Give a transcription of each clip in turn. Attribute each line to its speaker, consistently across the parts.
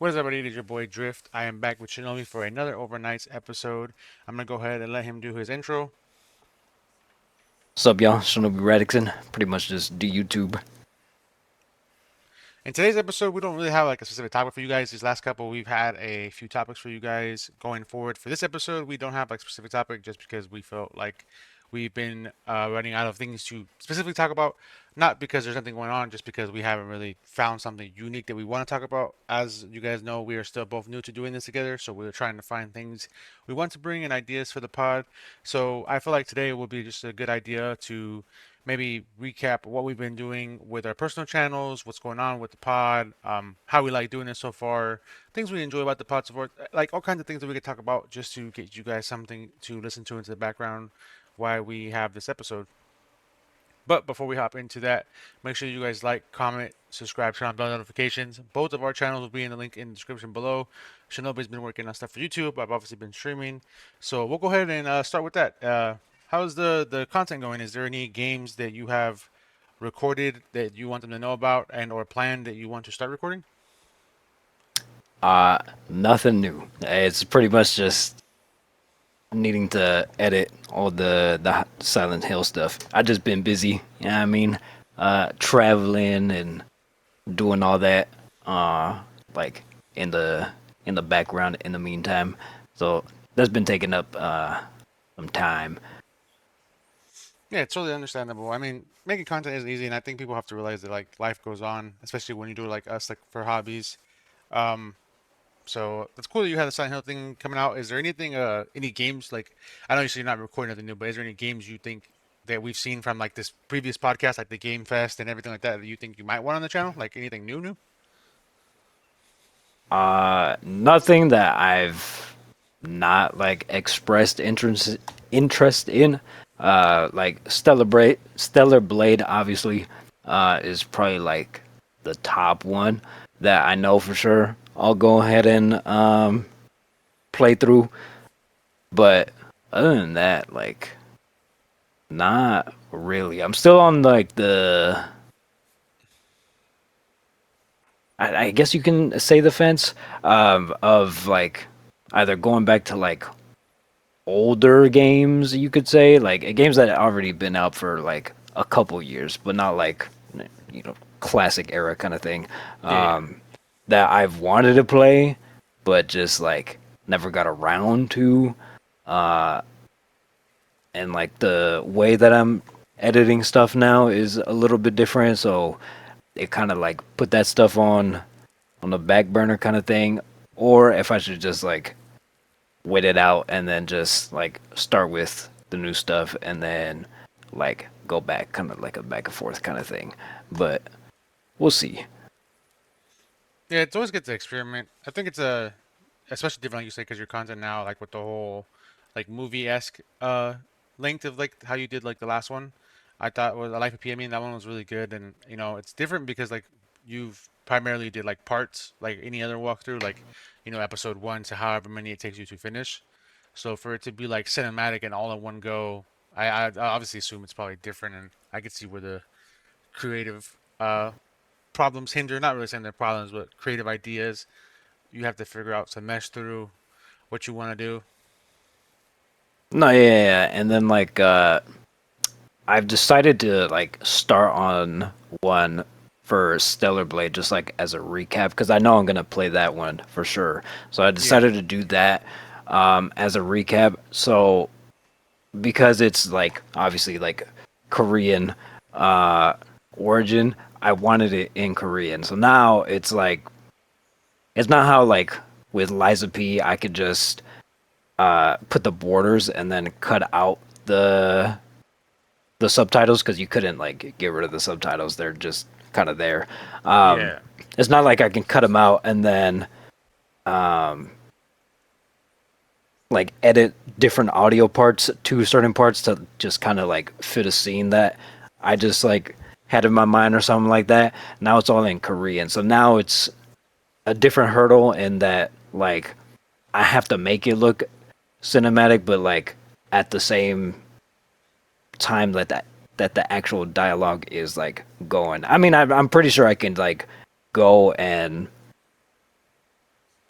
Speaker 1: What is up, everybody? It is your boy Drift. I am back with Shinobi for another Overnights episode. I'm gonna go ahead and let him do his intro.
Speaker 2: What's up, y'all? Shinobi radixan. Pretty much just do YouTube.
Speaker 1: In today's episode, we don't really have like a specific topic for you guys. These last couple, we've had a few topics for you guys going forward. For this episode, we don't have like a specific topic just because we felt like we've been running out of things to specifically talk about. Not because there's nothing going on, just because we haven't really found something unique that we want to talk about. As you guys know, we are still both new to doing this together, so we're trying to find things we want to bring and ideas for the pod. So I feel like today will be just a good idea to maybe recap what we've been doing with our personal channels, what's going on with the pod, how we like doing it so far, things we enjoy about the pod so forth, like all kinds of things that we could talk about just to get you guys something to listen to into the background while we have this episode. But before we hop into that, make sure you guys like, comment, subscribe, turn on bell notifications. Both of our channels will be in the link in the description below. Shinobi's been working on stuff for YouTube. I've obviously been streaming. So we'll go ahead and start with that. How's the content going? Is there any games that you have recorded that you want them to know about and or planned that you want to start recording?
Speaker 2: Uh, Nothing new. It's pretty much just needing to edit all the Silent Hill stuff. I just been busy. You know what I mean? Traveling and doing all that. Like in the background in the meantime. So that's been taking up some time.
Speaker 1: Yeah, it's totally understandable. I mean, making content isn't easy, and I think people have to realize that like life goes on, especially when you do like us, like for hobbies. Um, So that's cool that you had the Silent Hill thing coming out. Is there anything, any games like I know you say you're not recording anything new, but is there any games you think that we've seen from like this previous podcast, like the Game Fest and everything like that, that you think you might want on the channel? Like anything new?
Speaker 2: Nothing that I've not like expressed interest in. Like Stellar Blade obviously is probably like the top one that I know for sure. I'll go ahead and play through, but other than that, like not really. I'm still on like I guess you can say the fence of like either going back to like older games, you could say, like games that have already been out for like a couple years, but not like classic era kind of thing.
Speaker 1: Yeah.
Speaker 2: Um, that I've wanted to play, but just like never got around to. Uh, and like the way that I'm editing stuff now is a little bit different, so it kind of like put that stuff on the back burner kind of thing. Or if I should just like wait it out and then just like start with the new stuff and then like go back, kind of like a back and forth kind of thing. But we'll see.
Speaker 1: Yeah, it's always good to experiment. I think it's a especially different like you say because your content now like with the whole like movie-esque length of like how you did like the last one. I thought was I like the PME, that one was really good, and it's different because like you've primarily did like parts like any other walkthrough, like episode one to however many it takes you to finish. So for it to be like cinematic and all in one go, I obviously assume it's probably different, and I could see where the creative problems hinder. Not really saying they're problems, but creative ideas you have to figure out to mesh through what you want to do.
Speaker 2: No, yeah, yeah, yeah. And then like I've decided to like start on one for Stellar Blade just like as a recap because I know I'm gonna play that one for sure. So I
Speaker 1: Yeah,
Speaker 2: decided to do that as a recap. So because it's like obviously like Korean uh origin, I wanted it in Korean. So now it's like it's not how like with Liza P I could just put the borders and then cut out the subtitles because you couldn't like get rid of the subtitles. They're just kind of there. Um,
Speaker 1: yeah,
Speaker 2: it's not like I can cut them out and then like edit different audio parts to certain parts to just kind of like fit a scene that I just like had in my mind or something like that. Now it's all in Korean, so now it's a different hurdle in that like I have to make it look cinematic, but like at the same time that the actual dialogue is like going. I mean, I'm pretty sure I can like go and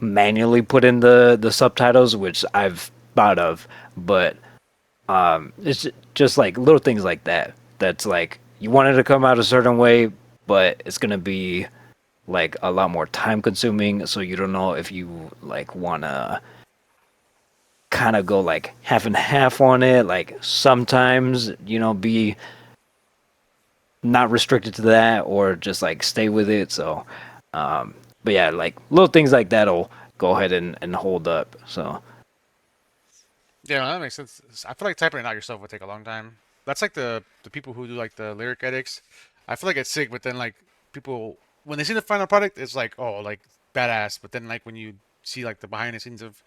Speaker 2: manually put in the subtitles, which I've thought of, but it's just like little things like that. That's like you want it to come out a certain way, but it's gonna be like a lot more time consuming. So you don't know if you like wanna kind of go like half and half on it. Like sometimes be not restricted to that, or just like stay with it. So, but yeah, like little things like that'll go ahead and hold up. So
Speaker 1: Yeah, that makes sense. I feel like typing it out yourself would take a long time. That's like the people who do like the lyric edits. I feel like it's sick, but then like people when they see the final product, it's like oh like badass. But then like when you see like the behind the scenes of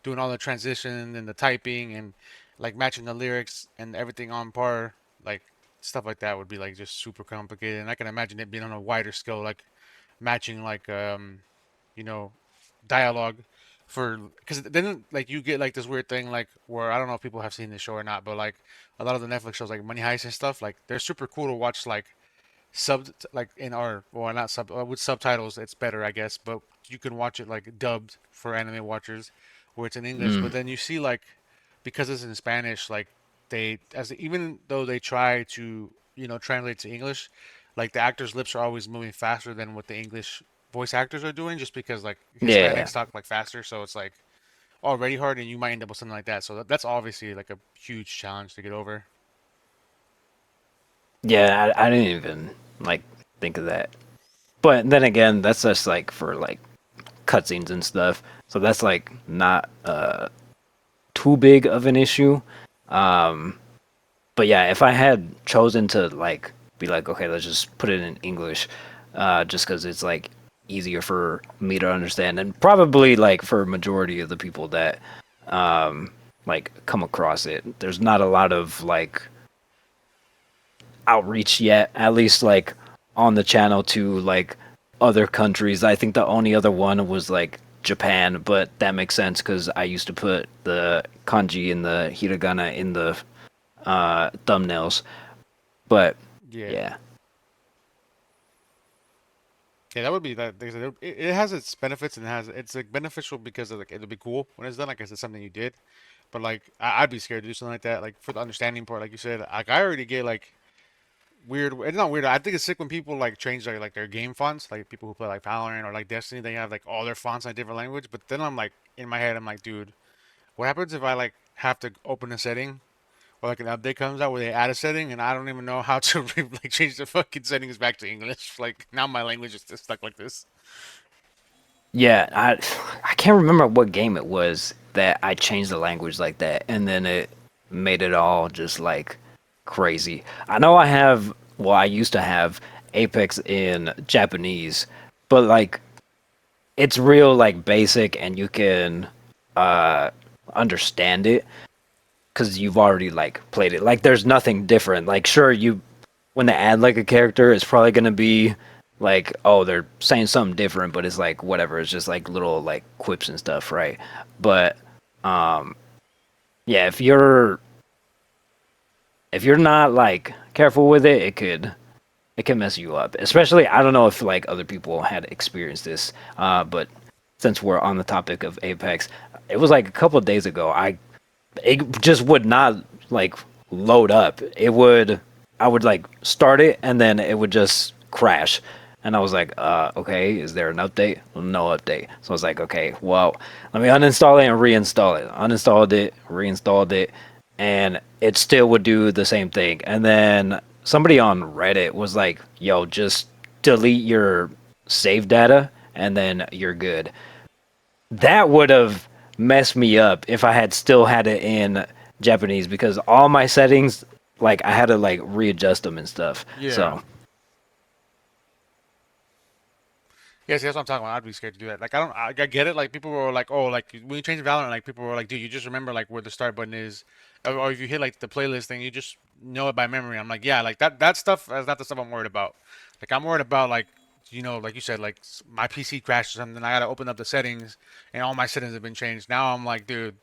Speaker 1: doing all the transition and the typing and like matching the lyrics and everything on par, like stuff like that would be like just super complicated. And I can imagine it being on a wider scale, like matching like you know dialogue for because then like you get like this weird thing like where I don't know if people have seen this show or not, but like a lot of the Netflix shows like Money Heist and stuff like they're super cool to watch like sub like in our well not sub with subtitles it's better I guess, but you can watch it like dubbed for anime watchers where it's in English, but
Speaker 2: mm,
Speaker 1: then you see like because it's in Spanish like they as even though they try to translate to English, like the actors' lips are always moving faster than what the English voice actors are doing just because like
Speaker 2: yeah,
Speaker 1: Hispanics talk like faster, so it's like already hard and you might end up with something like that. So that's obviously like a huge challenge to get over.
Speaker 2: yeah, I didn't even like think of that. But then again, that's just like for like cutscenes and stuff. So that's like not too big of an issue. Um, but yeah, if I had chosen to like be like, okay, let's just put it in English, just because it's like easier for me to understand, and probably like for majority of the people that like come across it, there's not a lot of like outreach yet, at least like on the channel to like other countries. I think the only other one was like Japan, but that makes sense because I used to put the kanji and the hiragana in the thumbnails. But
Speaker 1: Yeah.
Speaker 2: yeah,
Speaker 1: Yeah, that would be that. It has its benefits and it's like beneficial because of, like it'll be cool when it's done. Like it's something you did, but like I'd be scared to do something like that. Like for the understanding part, like you said, like I already get like weird. It's not weird. I think it's sick when people like change like their game fonts. Like people who play like Valorant or like Destiny, they have like all their fonts in a different language. But then I'm like in my head, I'm like, dude, what happens if I like have to open a setting or like an update comes out where they add a setting and I don't even know how to like change the fucking settings back to English? Like now my language is just stuck like this.
Speaker 2: yeah, I can't remember what game it was that I changed the language like that, and then it made it all just like crazy. I know I have, well, I used to have Apex in Japanese, but like it's real like basic, and you can uh understand it because you've already like played it. Like there's nothing different. Like sure, you when they add like a character, it's probably gonna be like, oh, they're saying something different, but it's like whatever. It's just like little like quips and stuff, right? But um, yeah, if you're not like careful with it, it can mess you up. Especially, I don't know if like other people had experienced this, but since we're on the topic of Apex, it was like a couple of days ago. It just would not like load up. I would like start it and then it would just crash. And I was like, okay, is there an update? No update. So I was like, okay, well, let me uninstall it and reinstall it. Uninstalled it, reinstalled it, and it still would do the same thing. And then somebody on Reddit was like, yo, just delete your save data and then you're good. That would have messed me up if I had still had it in Japanese because all my settings, like I had to like readjust them and stuff.
Speaker 1: Yeah.
Speaker 2: So
Speaker 1: Yeah, see, that's what I'm talking about. I'd be scared to do that. Like, I get it. Like, people were like, oh, like, when you change Valorant, like, people were like, dude, you just remember, like, where the start button is. Or if you hit, like, the playlist thing, you just know it by memory. I'm like, yeah, like, that stuff is not the stuff I'm worried about. Like, I'm worried about, like, like you said, like, my PC crashed or something. I gotta open up the settings, and all my settings have been changed. Now I'm like, dude,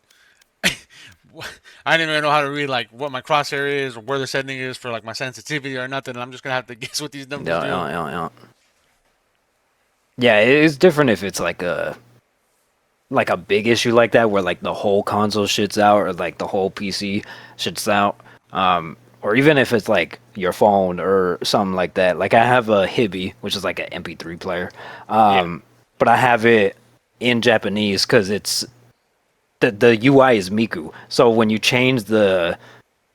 Speaker 1: I didn't even know how to read, like, what my crosshair is or where the setting is for, like, my sensitivity or nothing. And I'm just gonna have to guess what these numbers
Speaker 2: yeah,
Speaker 1: do.
Speaker 2: yeah, yeah, yeah. Yeah, it's different if it's like a like a big issue like that where like the whole console shits out or like the whole PC shits out. Or even if it's like your phone or something like that. Like I have a Hibi, which is like an MP3 player.
Speaker 1: Yeah.
Speaker 2: But I have it in Japanese because it's the UI is Miku. So when you change the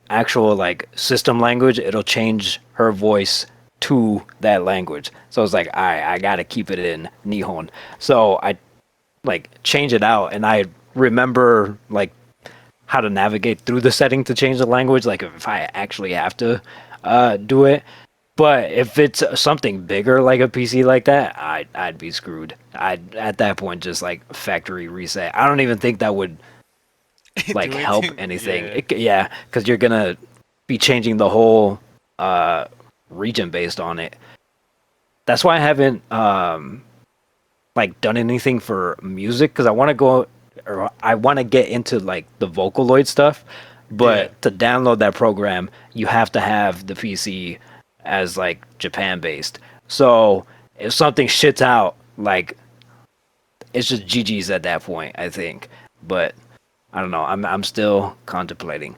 Speaker 2: actual like system language, it'll change her voice to that language. So it's like, all right, I gotta keep it in Nihon. So I like change it out, and I remember like how to navigate through the setting to change the language. Like if I actually have to do it. But if it's something bigger like a PC like that, I'd be screwed. I'd at that point just like factory reset. I don't even think that would like
Speaker 1: Do
Speaker 2: help
Speaker 1: anything?
Speaker 2: anything.
Speaker 1: Yeah.
Speaker 2: Yeah, because you're gonna be changing the whole uh, region based on it. That's why I haven't like done anything for music because I want to go or I want to get into like the Vocaloid stuff.
Speaker 1: Yeah.
Speaker 2: But to download that program, you have to have the PC as like Japan based. So if something shits out, like it's just GG's at that point, I think. But I don't know. I'm still contemplating.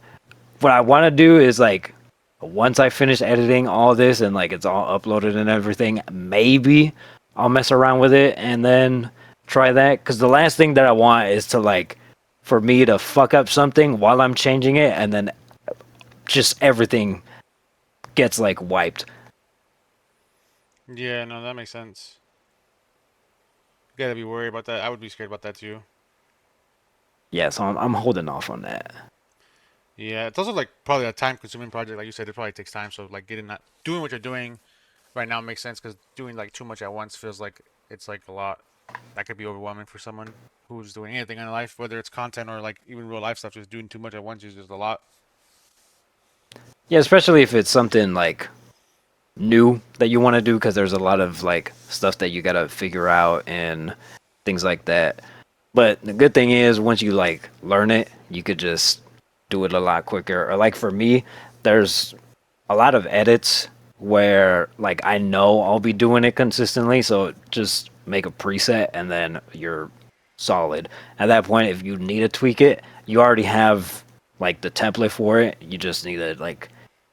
Speaker 2: What I want to do is like once I finish editing all this and like it's all uploaded and everything, maybe I'll mess around with it and then try that. Because the last thing that I want is to like for me to fuck up something while I'm changing it and then just everything gets like wiped.
Speaker 1: Yeah, no, that makes sense. You gotta be worried about that. I would be scared about that too.
Speaker 2: Yeah, so I'm holding off on that.
Speaker 1: Yeah, it's also like probably a time-consuming project, like you said. It probably takes time. So like getting that, doing what you're doing right now makes sense because doing like too much at once feels like it's like a lot. That could be overwhelming for someone who's doing anything in life, whether it's content or like even real life stuff. Just doing too much at once is just a lot.
Speaker 2: Yeah, especially if it's something like new that you want to do because there's a lot of like stuff that you gotta figure out and things like that. But the good thing is once you like learn it, you could just do it a lot quicker. Or like for me, there's a lot of edits where like I know I'll be doing it consistently, so just make a preset and then you're solid. At that point, if you need to tweak it, you already have like the template for it. You just need to like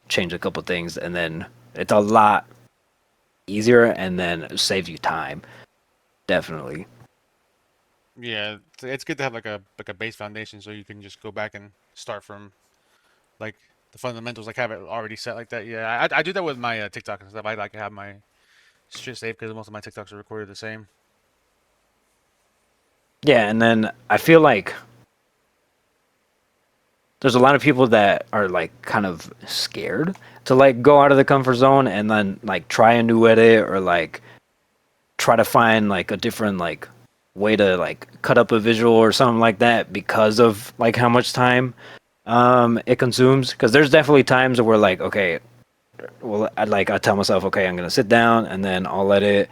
Speaker 2: change a couple things and then it's a lot easier and then saves you time. Definitely.
Speaker 1: Yeah, it's good to have like a base foundation so you can just go back and start from like the fundamentals, like have it already set like that. Yeah, I do that with my TikTok and stuff. I like to have my shit saved because most of my TikToks are recorded the same.
Speaker 2: Yeah, and then I feel like there's a lot of people that are like kind of scared to like go out of the comfort zone and then like try a new edit or like try to find like a different like way to like cut up a visual or something like that because of like how much time it consumes because there's definitely times where like okay well I tell myself okay I'm gonna sit down and then I'll let it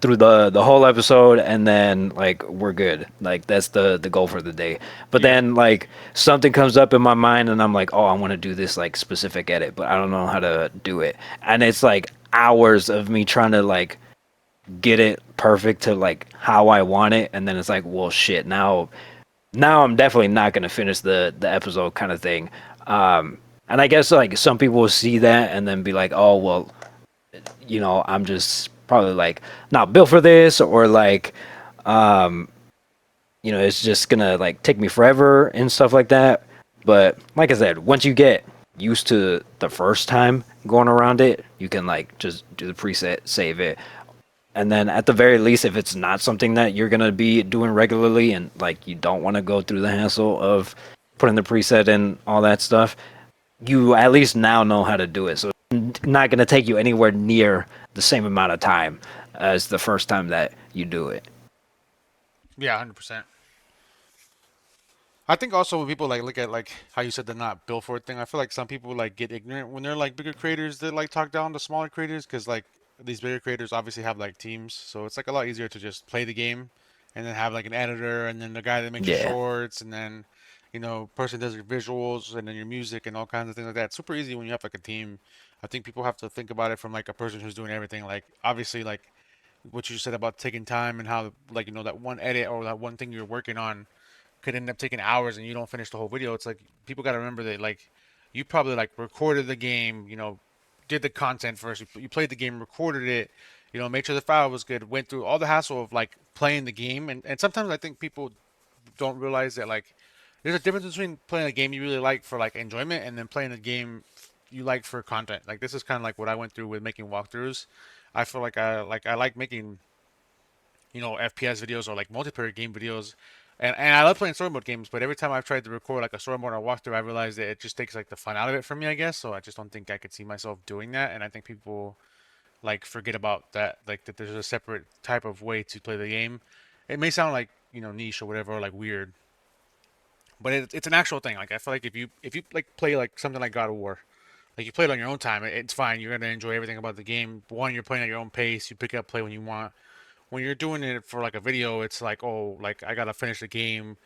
Speaker 2: through the whole episode and then like we're good like that's the goal for the day but
Speaker 1: Yeah,
Speaker 2: then like something comes up in my mind and I'm like oh I want to do this like specific edit but I don't know how to do it and it's like hours of me trying to like get it perfect to like how I want it and then it's like well shit now I'm definitely not going to finish the episode kind of thing and I guess like some people will see that and then be like oh well I'm just probably like not built for this or like um it's just gonna like take me forever and stuff like that. But like I said, once you get used to the first time going around it, you can like just do the preset, save it. And then at the very least, if it's not something that you're gonna be doing regularly and like you don't want to go through the hassle of putting the preset and all that stuff, you at least now know how to do it. So it's not going to take you anywhere near the same amount of time as the first time that you do it.
Speaker 1: yeah, 100%. I think also when people like look at like how you said they're not built for a thing, I feel like some people like get ignorant when they're like bigger creators that like talk down to smaller creators because like these bigger creators obviously have like teams, so it's like a lot easier to just play the game and then have like an editor and then the guy that makes your
Speaker 2: Yeah.
Speaker 1: shorts and then person does your visuals and then your music and all kinds of things like that. It's super easy when you have like a team. I think people have to think about it from like a person who's doing everything. Like obviously like what you said about taking time and how like that one edit or that one thing you're working on could end up taking hours and you don't finish the whole video. It's like people got to remember that like you probably like recorded the game, did the content first. You played the game, recorded it, made sure the file was good, went through all the hassle of like playing the game. And sometimes I think people don't realize that like there's a difference between playing a game you really like for like enjoyment and then playing a game you like for content. Like this is kind of like what I went through with making walkthroughs. I feel like I like making FPS videos or like multiplayer game videos. And I love playing story mode games, but every time I've tried to record like a story mode or walkthrough, I realized that it just takes like the fun out of it for me, I guess. So I just don't think I could see myself doing that. And I think people like forget about that, like that there's a separate type of way to play the game. It may sound like niche or whatever, or like weird, but it's an actual thing. Like I feel like if you like play like something like God of War, like you play it on your own time, it's fine. You're gonna enjoy everything about the game. One, you're playing at your own pace. You pick up, play when you want. When you're doing it for like a video, it's like, oh, like I gotta finish the game,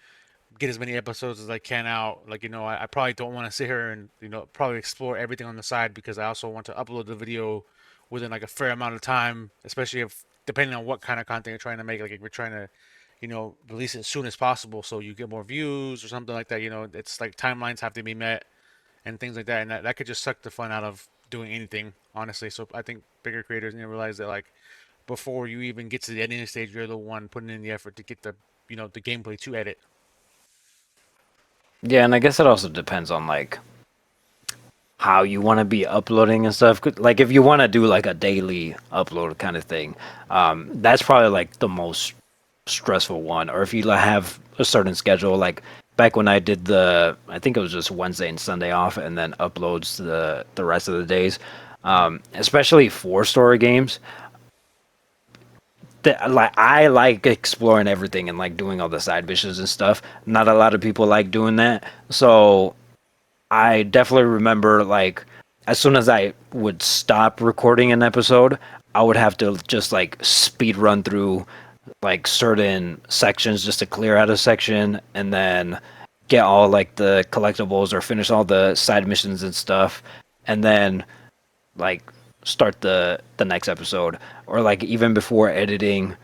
Speaker 1: get as many episodes as I can out. Like, I probably don't want to sit here and, probably explore everything on the side because I also want to upload the video within like a fair amount of time, especially if depending on what kind of content you're trying to make. Like if you're trying to, release it as soon as possible so you get more views or something like that. It's like timelines have to be met and things like that. And that could just suck the fun out of doing anything, honestly. So I think bigger creators need to realize that like before you even get to the editing stage, you're the one putting in the effort to get the gameplay to edit.
Speaker 2: Yeah, and I guess it also depends on like how you want to be uploading and stuff. Like if you want to do like a daily upload kind of thing, that's probably like the most stressful one. Or if you have a certain schedule, like back when I did I think it was just Wednesday and Sunday off, and then uploads the rest of the days. Especially for story games, like I like exploring everything and like doing all the side missions and stuff. Not a lot of people like doing that, so I definitely remember like as soon as I would stop recording an episode, I would have to just like speed run through like certain sections just to clear out a section and then get all like the collectibles or finish all the side missions and stuff and then like start the next episode or like even before editing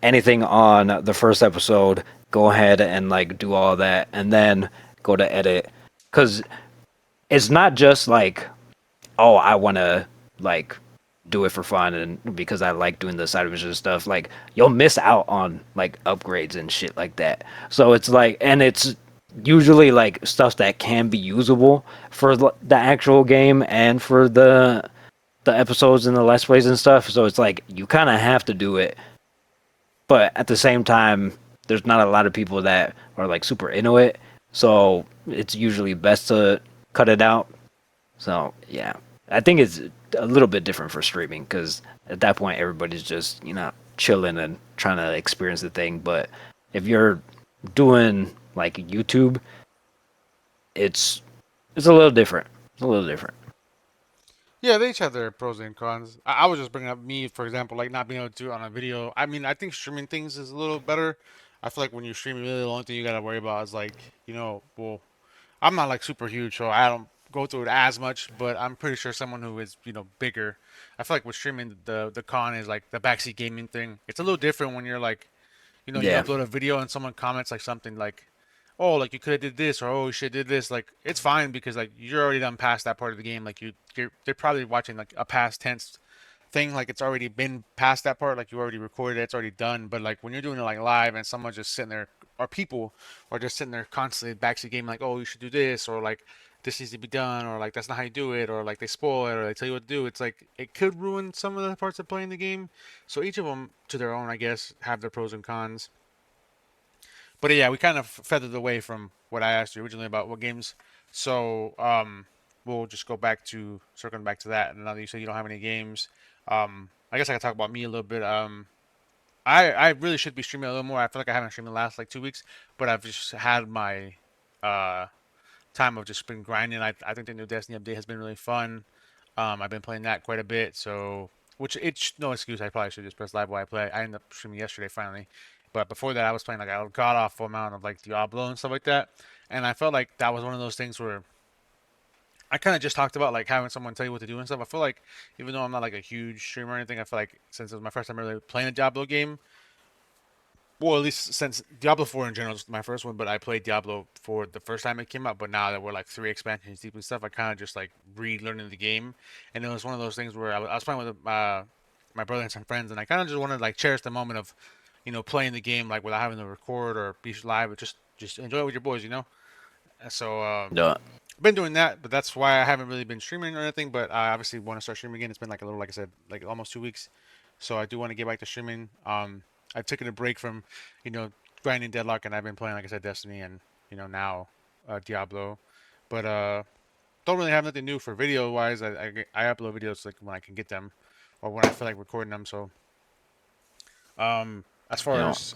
Speaker 2: anything on the first episode, go ahead and like do all that and then go to edit cuz it's not just like, oh, I want to like do it for fun and because I like doing the side missions stuff. Like you'll miss out on like upgrades and shit like that. So it's like, and it's usually like stuff that can be usable for the actual game and for the episodes and the let's plays and stuff. So it's like you kind of have to do it, but at the same time, there's not a lot of people that are like super into it. So it's usually best to cut it out. So yeah, I think it's a little bit different for streaming because at that point everybody's just chilling and trying to experience the thing. But if you're doing like YouTube, it's it's a little different. It's a little different.
Speaker 1: Yeah, they each have their pros and cons. I was just bringing up me, for example, like not being able to do it on a video. I mean, I think streaming things is a little better. I feel like when you're streaming, really the only thing you gotta worry about is like, well, I'm not like super huge, so I don't go through it as much. But I'm pretty sure someone who is, bigger. I feel like with streaming, the con is like the backseat gaming thing. It's a little different when you're like, you
Speaker 2: Yeah,
Speaker 1: upload a video and someone comments like something like, "Oh, like you could have did this," or "Oh, you should have did this." Like it's fine because like you're already done past that part of the game. Like they're probably watching like a past tense thing. Like it's already been past that part. Like you already recorded it. It's already done. But like when you're doing it like live and someone's just sitting there, or people are just sitting there constantly backseat game, like, "Oh, you should do this," or like this needs to be done, or like that's not how you do it, or like they spoil it, or they tell you what to do. It's like it could ruin some of the parts of playing the game. So each of them, to their own, I guess, have their pros and cons. But yeah, we kind of feathered away from what I asked you originally about what games. So we'll just go back to circling back to that. And now that you said you don't have any games, I guess I can talk about me a little bit. I really should be streaming a little more. I feel like I haven't streamed the last like 2 weeks, but I've just had my uh, time of just been grinding. I think the new Destiny update has been really fun. I've been playing that quite a bit, so which it's no excuse. I probably should just press live while I play. I ended up streaming yesterday finally, but before that I was playing like a god awful amount of like Diablo and stuff like that, and I felt like that was one of those things where I kind of just talked about like having someone tell you what to do and stuff. I feel like even though I'm not like a huge streamer or anything, I feel like since it was my first time really playing a Diablo game, well, at least since Diablo 4 in general is my first one, but I played Diablo 4 the first time it came out. But now that we're like three expansions deep and stuff, I kind of just like relearning the game. And it was one of those things where I was playing with my brother and some friends, and I kind of just wanted to like cherish the moment of, playing the game like without having to record or be live, but just enjoy it with your boys. And so
Speaker 2: Yeah,
Speaker 1: been doing that, but that's why I haven't really been streaming or anything. But I obviously want to start streaming again. It's been like a little, like I said, like almost 2 weeks. So I do want to get back to streaming. I've taken a break from, you know, grinding Deadlock, and I've been playing, like I said, Destiny, and now Diablo. But don't really have nothing new for video wise. I upload videos like when I can get them, or when I feel like recording them. So as
Speaker 2: you
Speaker 1: far
Speaker 2: know,
Speaker 1: as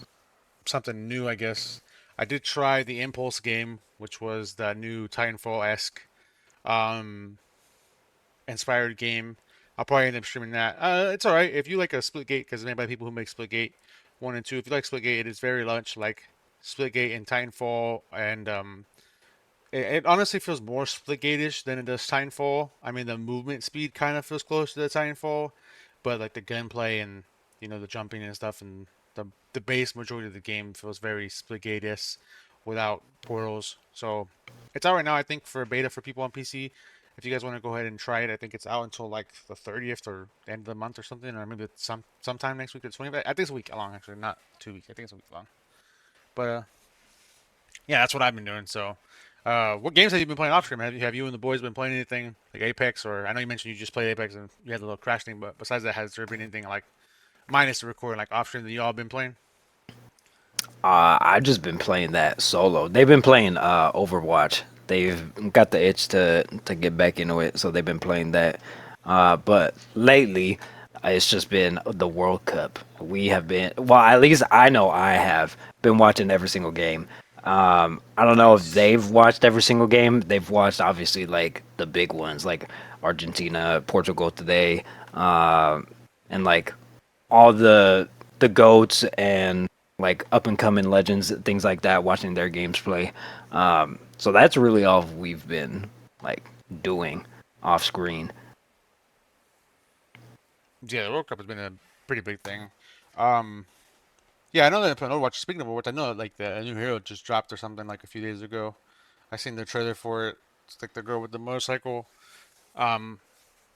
Speaker 1: something new, I guess I did try the Impulse game, which was the new Titanfall esque um inspired game. I'll probably end up streaming that. It's all right if you like a Splitgate, because made by people who make Splitgate 1 and 2. If you like Splitgate, it is very much like Splitgate and Titanfall, and it honestly feels more Splitgate-ish than it does Titanfall. I mean, the movement speed kind of feels close to the Titanfall, but like the gunplay and the jumping and stuff, and the base majority of the game feels very Splitgate-ish without portals. So it's out right now, I think, for beta for people on PC. If you guys want to go ahead and try it, I think it's out until like the 30th or the end of the month or something, or maybe sometime next week, the 20th. I think it's a week long, actually, not 2 weeks. I think it's a week long. But yeah, that's what I've been doing. So, what games have you been playing off stream? Have you and the boys been playing anything like Apex, or I know you mentioned you just played Apex and you had a little crash thing, but besides that, has there been anything like minus the recording like off stream that you all been playing?
Speaker 2: I've just been playing that solo. They've been playing Overwatch. They've got the itch to get back into it, so they've been playing that. But lately, it's just been the World Cup. We have been, well, at least I know I have been watching every single game. I don't know if
Speaker 1: Nice.
Speaker 2: they've watched every single game. They've watched obviously like the big ones, like Argentina, Portugal today, and like all the goats and like up and coming legends, things like that, watching their games play. So that's really all we've been like doing off screen.
Speaker 1: Yeah, the World Cup has been a pretty big thing. Um, yeah, I know that Overwatch. Speaking of Overwatch, I know like the new hero just dropped or something like a few days ago. I seen the trailer for it. It's like the girl with the motorcycle. Um,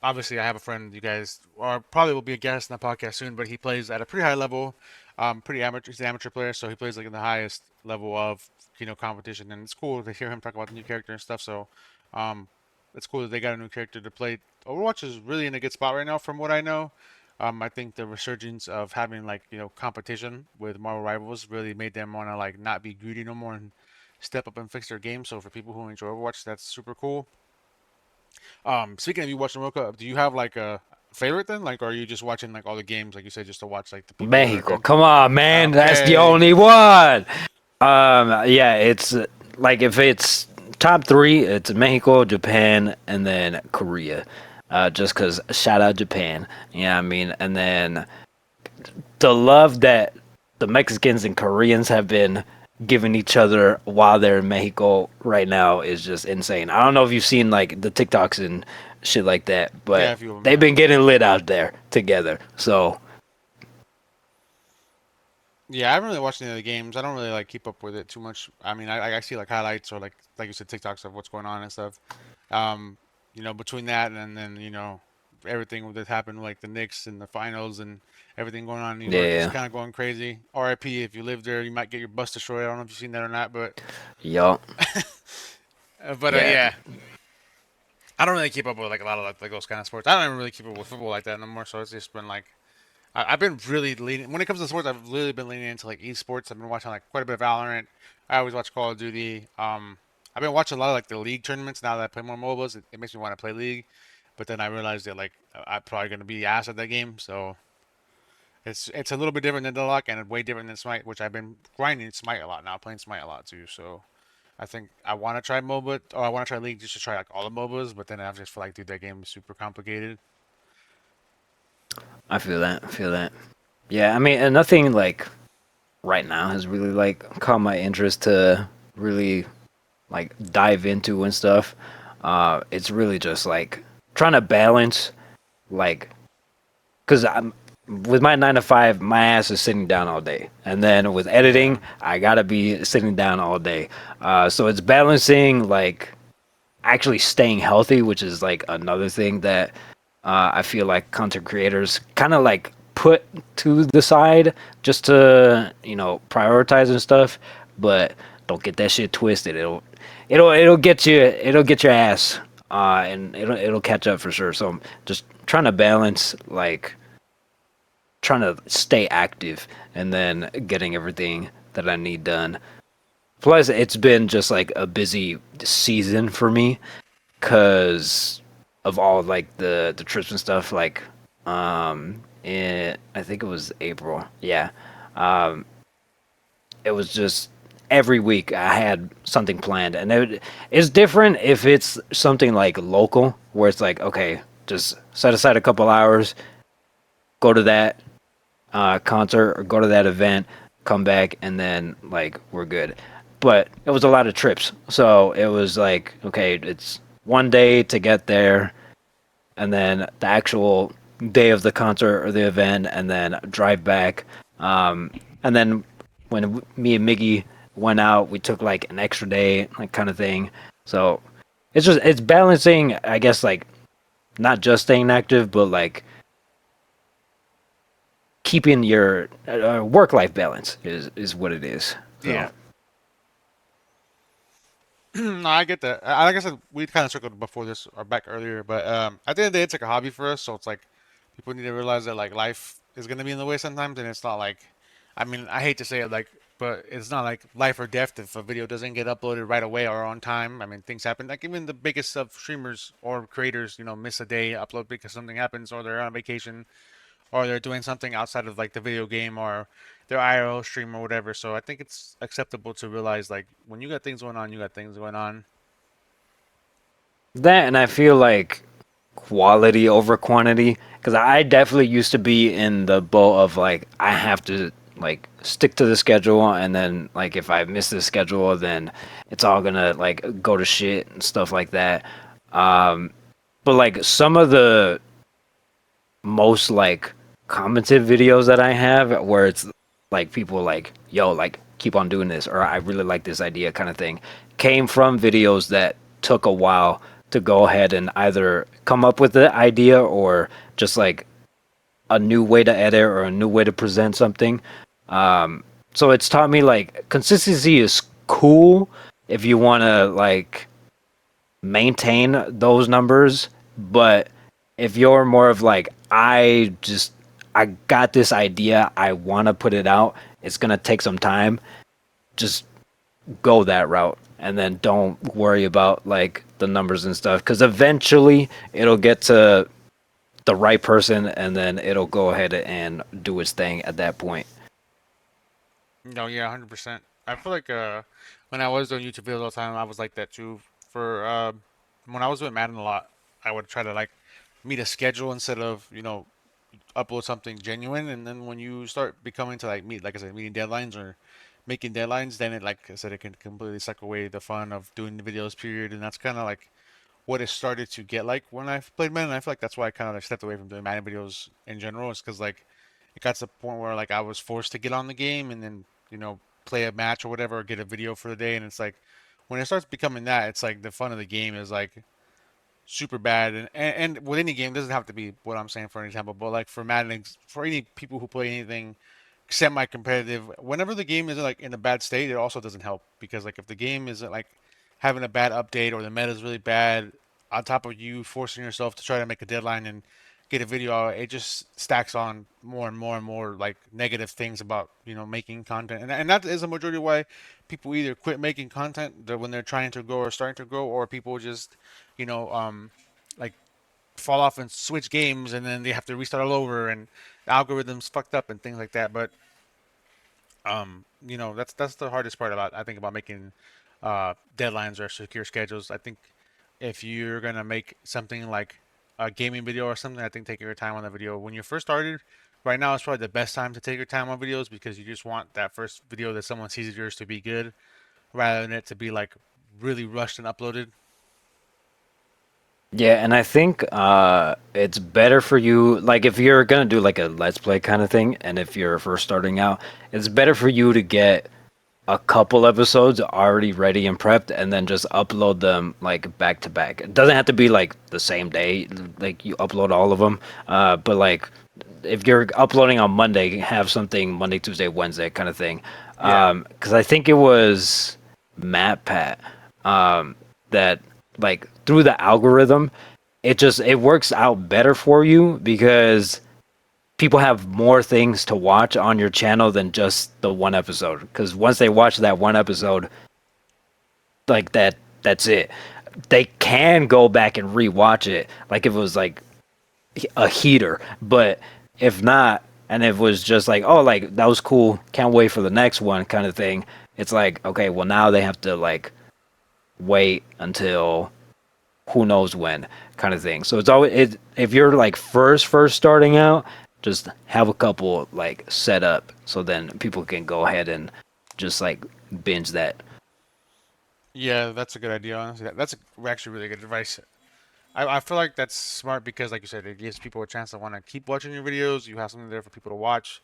Speaker 1: Obviously, I have a friend. You guys or probably will be a guest in the podcast soon, but he plays at a pretty high level. Pretty amateur. He's an amateur player, so he plays like in the highest level of competition, and it's cool to hear him talk about the new character and stuff. So, um, it's cool that they got a new character to play. Overwatch is really in a good spot right now, from what I know. I think the resurgence of having like competition with Marvel Rivals really made them want to like not be greedy no more and step up and fix their game. So for people who enjoy Overwatch, that's super cool. Speaking of you watching World Cup, do you have like a favorite then? Like, or are you just watching like all the games, like you said, just to watch like the people that are
Speaker 2: Mexico,
Speaker 1: good?
Speaker 2: come on, man, that's the
Speaker 1: Okay.
Speaker 2: only one. Yeah, it's like if it's top three, it's Mexico, Japan, and then Korea. Just cause shout out Japan. Yeah, I mean, and then the love that the Mexicans and Koreans have been giving each other while they're in Mexico right now is just insane. I don't know if you've seen like the TikToks and shit like that,
Speaker 1: Yeah,
Speaker 2: but
Speaker 1: a few of them,
Speaker 2: they've
Speaker 1: yeah.
Speaker 2: been getting lit out there together. So
Speaker 1: Yeah, I haven't really watched any of the games. I don't really like keep up with it too much. I mean, I see like highlights or like you said, TikToks of what's going on and stuff. Um, between that and then everything that happened like the Knicks and the finals and everything going on in New York is
Speaker 2: yeah,
Speaker 1: kind of going crazy. RIP, if you live there, you might get your bus destroyed. I don't know if you've seen that or not, but
Speaker 2: yup, yeah.
Speaker 1: yeah, I don't really keep up with like a lot of like those kind of sports. I don't even really keep up with football like that no more. So it's just been like I've been really leaning when it comes to sports. I've really been leaning into like esports. I've been watching like quite a bit of Valorant. I always watch Call of Duty. I've been watching a lot of like the league tournaments now that I play more MOBAs. It makes me want to play League, but then I realized that like I'm probably gonna be ass at that game. So it's a little bit different than the luck and way different than Smite, which I've been grinding Smite a lot now, playing Smite a lot too. So I think I want to try MOBA or I want to try League just to try like all the MOBAs, but then I just feel like dude that game is super complicated.
Speaker 2: I feel that. I feel that. Yeah, I mean, and nothing like right now has really like caught my interest to really like dive into and stuff. It's really just like trying to balance, like, because I'm with my 9 to 5, my ass is sitting down all day, and then with editing,
Speaker 1: Yeah.
Speaker 2: I gotta be sitting down all day. So it's balancing like actually staying healthy, which is like another thing that I feel like content creators kind of like put to the side just to prioritize and stuff. But don't get that shit twisted. It'll get you. It'll get your ass, and it'll catch up for sure. So I'm just trying to balance like trying to stay active and then getting everything that I need done. Plus, it's been just like a busy season for me because of all like the trips and stuff. Like, I think it was April. Yeah, um, it was just every week I had something planned, and it's different if it's something like local where it's like okay, just set aside a couple hours, go to that concert or go to that event, come back, and then like we're good. But it was a lot of trips, so it was like okay, it's one day to get there, and then the actual day of the concert or the event, and then drive back. Um, and then when me and Miggy went out, we took like an extra day, like kind of thing. So it's balancing, I guess, like not just staying active, but like keeping your work life balance is what it is. So
Speaker 1: Yeah. No, I get that. Like I said, we kind of circled before this or back earlier, but at the end of the day, it's like a hobby for us. So it's like people need to realize that like life is gonna be in the way sometimes, and it's not like, I mean, I hate to say it, like, but it's not like life or death if a video doesn't get uploaded right away or on time. I mean, things happen. Like even the biggest of streamers or creators, miss a day upload because something happens or they're on vacation or they're doing something outside of like the video game or their IRL stream or whatever. So I think it's acceptable to realize like when you got things going on, you got things going on.
Speaker 2: that, and I feel like quality over quantity because I definitely used to be in the boat of like I have to like stick to the schedule, and then like if I miss the schedule, then it's all gonna like go to shit and stuff like that. Um, but like some of the most like commented videos that I have where it's like people like, yo, like keep on doing this or I really like this idea kind of thing came from videos that took a while to go ahead and either come up with the idea or just like a new way to edit or a new way to present something. Um, so it's taught me like consistency is cool if you want to like maintain those numbers, but if you're more of like I got this idea, I want to put it out, it's going to take some time, just go that route and then don't worry about like the numbers and stuff cuz eventually it'll get to the right person and then it'll go ahead and do its thing at that point.
Speaker 1: No, yeah, 100%. I feel like when I was doing YouTube videos all the time, I was like that too. For when I was doing Madden a lot, I would try to like meet a schedule instead of upload something genuine. And then when you start becoming to like meet, like I said, meeting deadlines or making deadlines, then it, like I said, it can completely suck away the fun of doing the videos. Period. And that's kind of like what it started to get like when I played Madden. I feel like that's why I kind of like stepped away from doing Madden videos in general. Is because like it got to the point where like I was forced to get on the game and then play a match or whatever, or get a video for the day. And it's like when it starts becoming that, it's like the fun of the game is like super bad. And with any game, it doesn't have to be what I'm saying for an example, but like for Madden, for any people who play anything semi-competitive, whenever the game isn't like in a bad state, it also doesn't help because like if the game isn't like having a bad update or the meta is really bad, on top of you forcing yourself to try to make a deadline and get a video out, it just stacks on more and more and more like negative things about making content, and that is a majority of why people either quit making content when they're trying to grow or starting to grow, or people just you know um like fall off and switch games and then they have to restart all over and the algorithms fucked up and things like that. But that's the hardest part about I think about making deadlines or secure schedules. I think if you're gonna make something like a gaming video or something, I think taking your time on the video when you first started. Right now is probably the best time to take your time on videos because you just want that first video that someone sees of yours to be good, rather than it to be like really rushed and uploaded.
Speaker 2: Yeah, and I think it's better for you, like if you're gonna do like a let's play kind of thing, and if you're first starting out, it's better for you to get a couple episodes already ready and prepped, and then just upload them like back to back. It doesn't have to be like the same day, like you upload all of them, but like if you're uploading on Monday, have something Monday, Tuesday, Wednesday kind of thing.
Speaker 1: Yeah.
Speaker 2: Because I think it was Matt Pat that like through the algorithm, it works out better for you because people have more things to watch on your channel than just the one episode. Because once they watch that one episode, like that's it. They can go back and rewatch it, like if it was like a heater. But if not, and if it was just like, oh, like that was cool, can't wait for the next one, kind of thing. It's like, okay, well now they have to like wait until who knows when, kind of thing. So it's always if you're like first starting out, just have a couple like set up so then people can go ahead and just like binge that.
Speaker 1: Yeah, that's a good idea. Honestly, that's actually really good advice. I feel like that's smart because, like you said, it gives people a chance to want to keep watching your videos. You have something there for people to watch.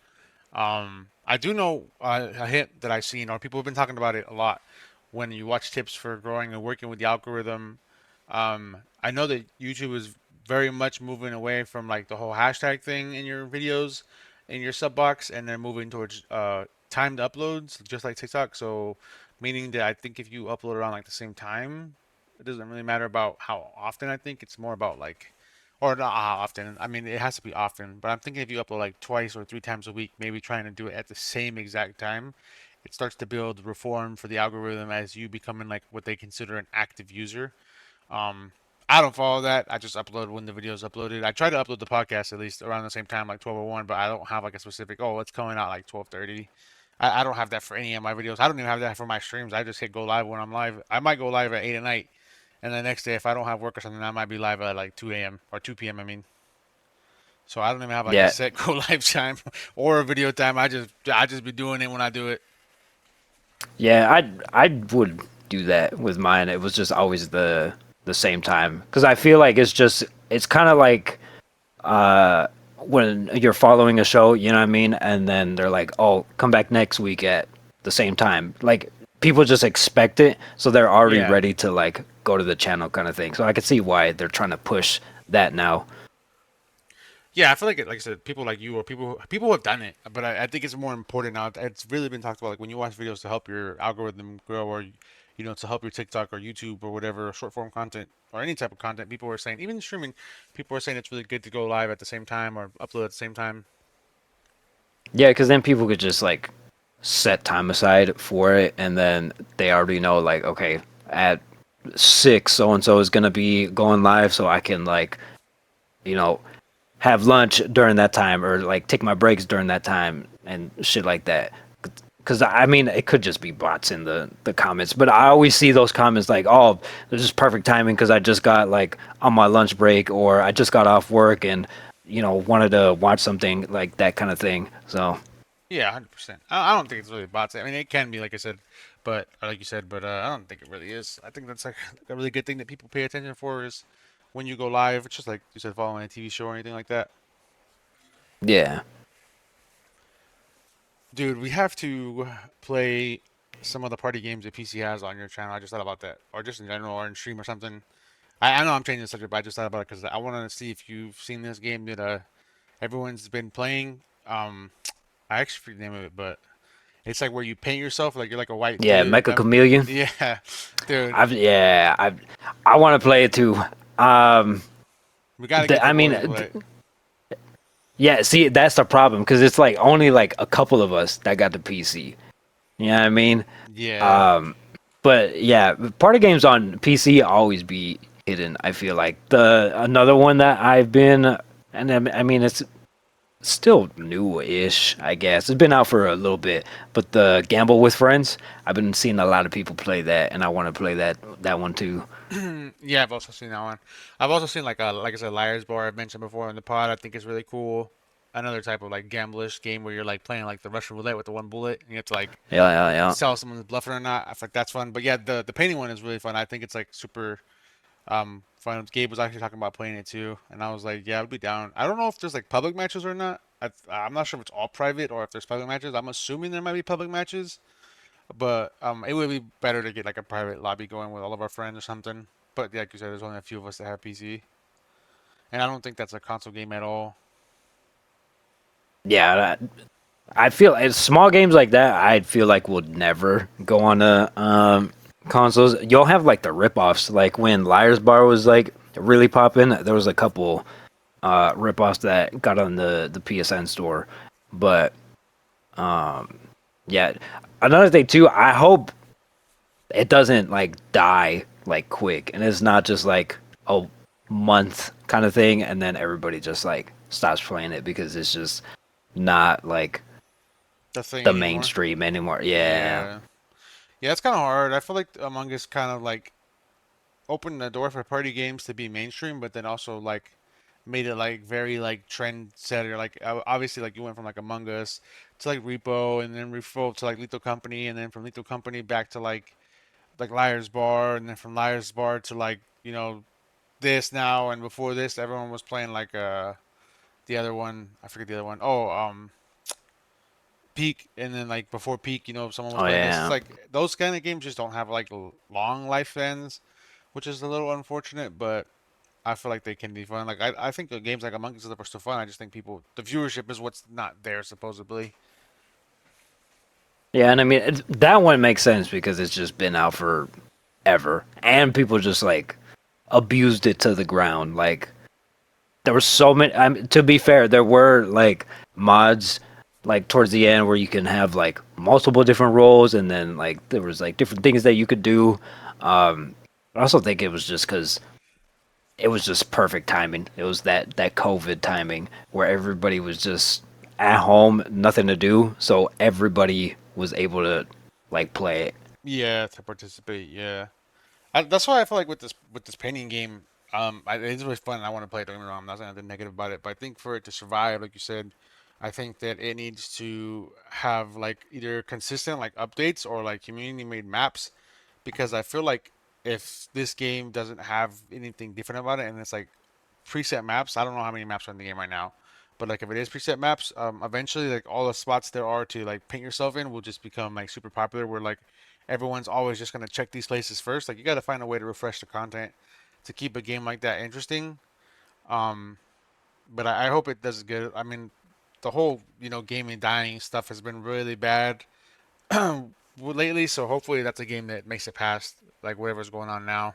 Speaker 1: I do know a hint that I've seen, or people have been talking about it a lot. When you watch tips for growing and working with the algorithm, I know that YouTube is very much moving away from like the whole hashtag thing in your videos, in your sub box, and they're moving towards timed uploads, just like TikTok. So, meaning that I think if you upload around like the same time, it doesn't really matter about how often. I think it's more about like, or not how often. I mean, it has to be often, but I'm thinking if you upload like twice or three times a week, maybe trying to do it at the same exact time, it starts to build reform for the algorithm as you becoming like what they consider an active user. um, I don't follow that. I just upload when the video is uploaded. I try to upload the podcast at least around the same time, like 12:01, but I don't have like a specific, oh, it's coming out like 12:30. I don't have that for any of my videos. I don't even have that for my streams. I just hit go live when I'm live. I might go live at 8 at night, and the next day, if I don't have work or something, I might be live at like 2 a.m. or 2 p.m. I mean. So I don't even have like a
Speaker 2: Yeah,
Speaker 1: set go live time or a video time. I just be doing it when I do it.
Speaker 2: yeah, I would do that with mine. It was just always the same time because I feel like it's kind of like when you're following a show, you know what I mean? And then they're like, "Oh, come back next week at the same time." Like people just expect it, so they're already
Speaker 1: Yeah.
Speaker 2: ready to like go to the channel kind of thing. So I can see why they're trying to push that now.
Speaker 1: Yeah, I feel like like I said, people like you or people have done it, but I think it's more important now. It's really been talked about, like when you watch videos to help your algorithm grow, or to help your TikTok or YouTube or whatever short form content or any type of content. People are saying, even streaming, people are saying it's really good to go live at the same time or upload at the same time.
Speaker 2: Yeah, because then people could just like set time aside for it, and then they already know like, okay, at 6 so and so is gonna be going live, so I can like you know have lunch during that time or like take my breaks during that time and shit like that. Because I mean, it could just be bots in the comments, but I always see those comments like, "Oh, this is perfect timing because I just got like on my lunch break or I just got off work and wanted to watch something like that kind of thing." So
Speaker 1: Yeah, 100%. I don't think it's really bots. I mean, it can be, like I said, but or like you said, but I don't think it really is. I think that's like a really good thing that people pay attention for is when you go live. It's just like you said, following a TV show or anything like that.
Speaker 2: yeah,
Speaker 1: Dude, we have to play some of the party games that PC has on your channel. I just thought about that, or just in general, or in stream or something. I know I'm changing the subject, but I just thought about it because I wanted to see if you've seen this game that everyone's been playing. I actually forget the name of it, but it's like where you paint yourself, like you're like a white
Speaker 2: yeah,
Speaker 1: dude.
Speaker 2: Mecha Chameleon.
Speaker 1: Yeah, dude,
Speaker 2: I want to play it too. Um,
Speaker 1: we gotta get the
Speaker 2: I mean,
Speaker 1: boys to play.
Speaker 2: yeah. See, that's the problem because it's like only like a couple of us that got the PC. You know what I mean?
Speaker 1: Yeah,
Speaker 2: Um, but yeah, party games on PC always be hidden. I feel like the another one that I've been, and I mean it's still new-ish, I guess. It's been out for a little bit, but the Gamble with Friends, I've been seeing a lot of people play that, and I want to play that one too.
Speaker 1: yeah, I've also seen that one. I've also seen like I said, Liar's Bar. I've mentioned before in the pod. I think it's really cool. Another type of like gamblish game where you're like playing like the Russian roulette with the one bullet, and you have to like
Speaker 2: Yeah, yeah,
Speaker 1: sell someone's bluffing or not. I think that's fun. But yeah, the painting one is really fun. I think it's like super. Friends, Gabe was actually talking about playing it too, and I was like, yeah, I'd be down. I don't know if there's like public matches or not. I'm not sure if it's all private or if there's public matches. I'm assuming there might be public matches, but it would be better to get like a private lobby going with all of our friends or something. But yeah, like you said, there's only a few of us that have PC, and I don't think that's a console game at all.
Speaker 2: Yeah, I feel small games like that. I feel like would never go on the consoles. You'll have like the ripoffs, like when Liar's Bar was like really popping. There was a couple ripoffs that got on the PSN store, but yeah. Another thing too, I hope it doesn't like die like quick, and it's not just like a month kind of thing, and then everybody just like stops playing it because it's just not like
Speaker 1: The thing
Speaker 2: the
Speaker 1: anymore.
Speaker 2: mainstream anymore. Yeah.
Speaker 1: Yeah, yeah, it's kind of hard. I feel like Among Us kind of like opened the door for party games to be mainstream, but then also like made it like very like trend setter. Like obviously like you went from like Among Us to like Repo, and then Repo to like Lethal Company, and then from Lethal Company back to like Liar's Bar, and then from Liar's Bar to like this now, and before this everyone was playing like the other one, I forget the other one. Oh, Peak, and then like before Peak, someone was
Speaker 2: Oh
Speaker 1: playing this. It's
Speaker 2: yeah.
Speaker 1: like those kind of games just don't have like long lifespans, which is a little unfortunate, but I feel like they can be fun. Like I think the games like Among Us are still fun. I just think the viewership is what's not there supposedly.
Speaker 2: Yeah, and I mean that one makes sense because it's just been out for ever, and people just like abused it to the ground. Like there were so many. To be fair, there were like mods like towards the end where you can have like multiple different roles, and then like there was like different things that you could do. I also think it was just because it was just perfect timing. It was that COVID timing where everybody was just at home, nothing to do, so everybody was able to like play it.
Speaker 1: Yeah, to participate. Yeah, that's why I feel like with this painting game, it's really fun. I want to play it. Don't get me wrong. I'm not saying anything negative about it, but I think for it to survive, like you said, I think that it needs to have like either consistent like updates or like community made maps, because I feel like if this game doesn't have anything different about it and it's like preset maps, I don't know how many maps are in the game right now, but like if it is preset maps, eventually like all the spots there are to like paint yourself in will just become like super popular. Where like everyone's always just gonna check these places first. Like you got to find a way to refresh the content to keep a game like that interesting. Um, but I hope it does good. I mean, the whole gaming dying stuff has been really bad lately, so hopefully that's a game that makes it past like whatever's going on now.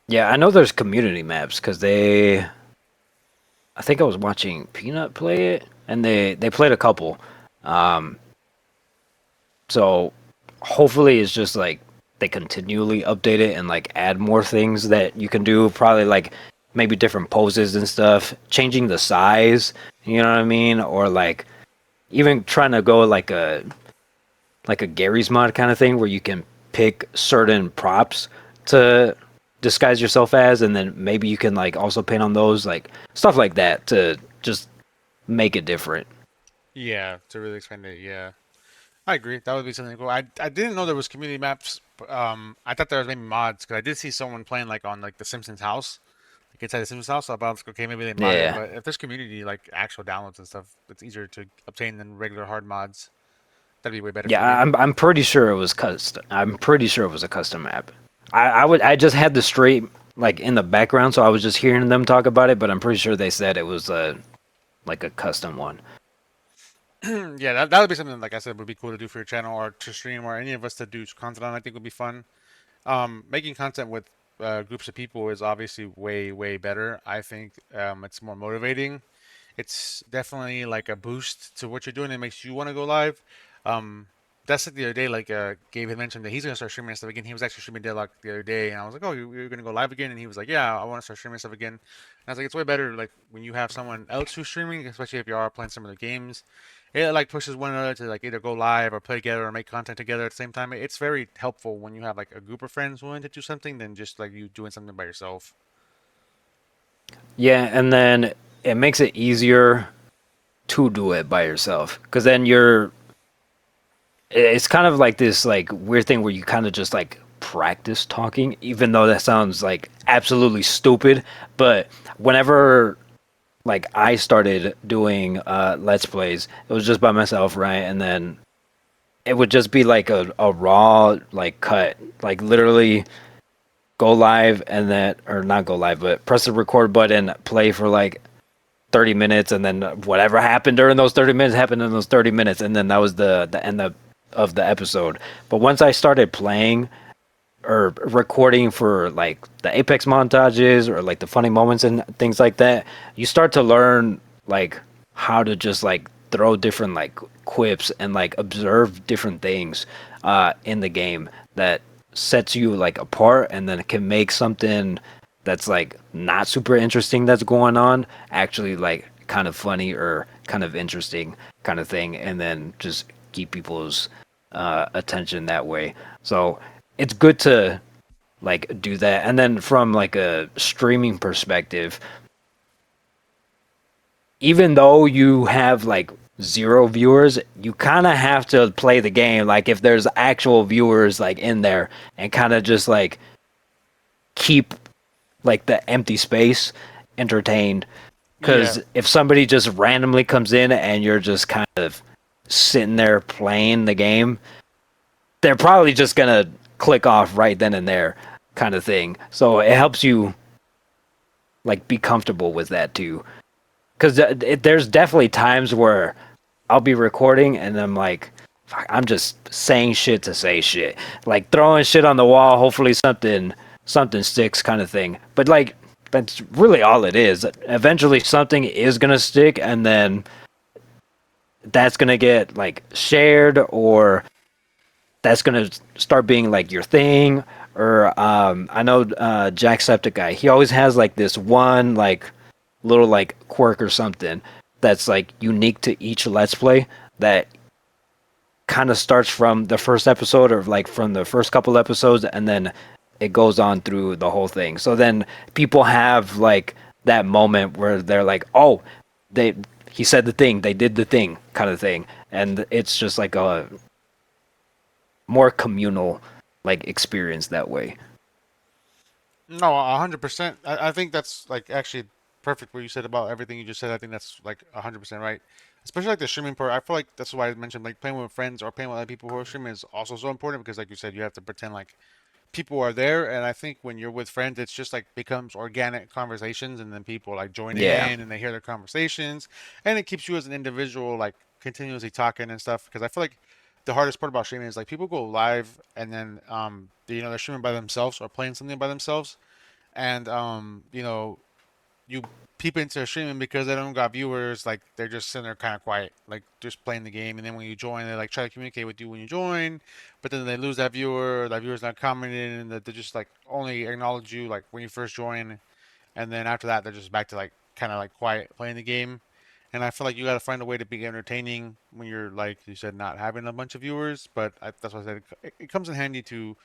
Speaker 2: Yeah, I know there's community maps because I think I was watching Peanut play it, and they played a couple. Um, so hopefully it's just like they continually update it and like add more things that you can do. Probably like maybe different poses and stuff, changing the size. You know what I mean? Or like even trying to go like a Gary's mod kind of thing where you can pick certain props to disguise yourself as, and then maybe you can like also paint on those, like stuff like that to just make it different.
Speaker 1: Yeah, to really expand it. Yeah, I agree. That would be something cool. I didn't know there was community maps. I thought there was maybe mods because I did see someone playing like on like the Simpsons house, like inside the Simpsons house. So I thought, okay, maybe they modded it.
Speaker 2: Yeah,
Speaker 1: But if there's community like actual downloads and stuff, it's easier to obtain than regular hard mods. That'd be way better for
Speaker 2: yeah,
Speaker 1: me.
Speaker 2: I'm pretty sure it was custom. I'm pretty sure it was a custom map. I just had the straight like in the background, so I was just hearing them talk about it, but I'm pretty sure they said it was like a custom one.
Speaker 1: Yeah, that would be something like I said would be cool to do for your channel or to stream or any of us to do content on. I think would be fun. Making content with groups of people is obviously way better. I think it's more motivating. It's definitely like a boost to what you're doing. It makes you want to go live. Um, that's like the other day, like Gabe had mentioned that he's gonna start streaming stuff again. He was actually streaming Deadlock the other day, and I was like, "Oh, you're gonna go live again?" And he was like, "Yeah, I want to start streaming stuff again." And I was like, "It's way better like when you have someone else who's streaming, especially if you are playing some of the games. It like pushes one another to like either go live or play together or make content together at the same time. It's very helpful when you have like a group of friends willing to do something than just like you doing something by yourself."
Speaker 2: Yeah, and then it makes it easier to do it by yourself because then it's kind of like this like weird thing where you kind of just like practice talking, even though that sounds like absolutely stupid. But whenever like I started doing let's plays, it was just by myself, right? And then it would just be like a raw like cut, like literally go live and then or not go live, but press the record button, play for like 30 minutes, and then whatever happened during those 30 minutes happened in those 30 minutes, and then that was the end of the episode. But once I started playing or recording for like the Apex montages or like the funny moments and things like that, you start to learn like how to just like throw different like quips and like observe different things in the game that sets you like apart, and then it can make something that's like not super interesting that's going on actually like kind of funny or kind of interesting kind of thing, and then just keep people's attention that way. So it's good to like do that. And then from like a streaming perspective, even though you have like zero viewers, you kind of have to play the game like if there's actual viewers like in there, and kind of just like keep like the empty space entertained.
Speaker 1: Yeah.
Speaker 2: Because if somebody just randomly comes in and you're just kind of sitting there playing the game, they're probably just gonna click off right then and there, kind of thing. So it helps you like be comfortable with that too. Because there's definitely times where I'll be recording and I'm like, fuck, I'm just saying shit to say shit, like throwing shit on the wall. Hopefully something sticks, kind of thing. But like that's really all it is. Eventually something is gonna stick, and then that's gonna get like shared, or that's gonna start being like your thing. Or I know Jacksepticeye. He always has like this one like little like quirk or something that's like unique to each Let's Play that kind of starts from the first episode or like from the first couple episodes, and then it goes on through the whole thing. So then people have like that moment where they're like, oh, they he said the thing, they did the thing, kind of thing, and it's just like a more communal like experience that way.
Speaker 1: No, 100%. I think that's like actually perfect what you said about everything you just said. I think that's like 100% right. Especially like the streaming part. I feel like that's why I mentioned like playing with friends or playing with other people who are streaming is also so important because like you said, you have to pretend like people are there. And I think when you're with friends, it's just like becomes organic conversations, and then people like join
Speaker 2: Yeah.
Speaker 1: in and they hear their conversations, and it keeps you as an individual like continuously talking and stuff. Because I feel like the hardest part about streaming is like people go live and then they're streaming by themselves or playing something by themselves, and you peep into streaming because they don't got viewers, like they're just sitting there kind of quiet, like just playing the game. And then when you join, they like try to communicate with you when you join, but then they lose that viewer. That viewer's not commenting, and that they just like only acknowledge you like when you first join, and then after that they're just back to like kind of like quiet playing the game. And I feel like you got to find a way to be entertaining when you're like you said not having a bunch of viewers. But that's what I said. It comes in handy to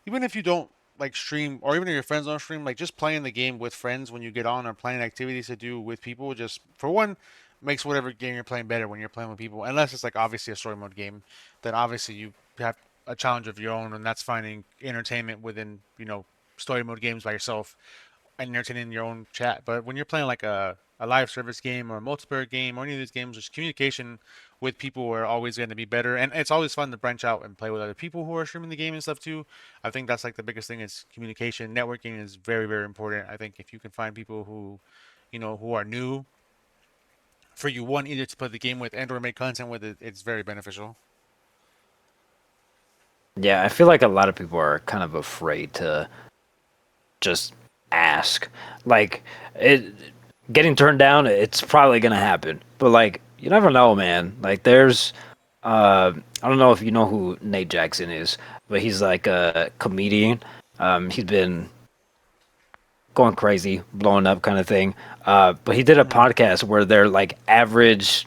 Speaker 1: even if you don't like stream or even if your friends don't stream, like just playing the game with friends when you get on or planning activities to do with people, just for one, makes whatever game you're playing better when you're playing with people. Unless it's like obviously a story mode game, then obviously you have a challenge of your own, and that's finding entertainment within story mode games by yourself and entertaining your own chat. But when you're playing like a live service game or a multiplayer game or any of these games, just communication with people are always going to be better. And it's always fun to branch out and play with other people who are streaming the game and stuff too. I think that's like the biggest thing is communication. Networking is very, very important. I think if you can find people who are new for you, one, either to play the game with and or make content with it, it's very beneficial.
Speaker 2: Yeah, I feel like a lot of people are kind of afraid to just ask. Like it getting turned down, it's probably gonna happen. But like you never know, man. Like there's I don't know if you know who Nate Jackson is, but he's like a comedian. He's been going crazy, blowing up kind of thing. But he did a
Speaker 1: Hmm.
Speaker 2: podcast where their like average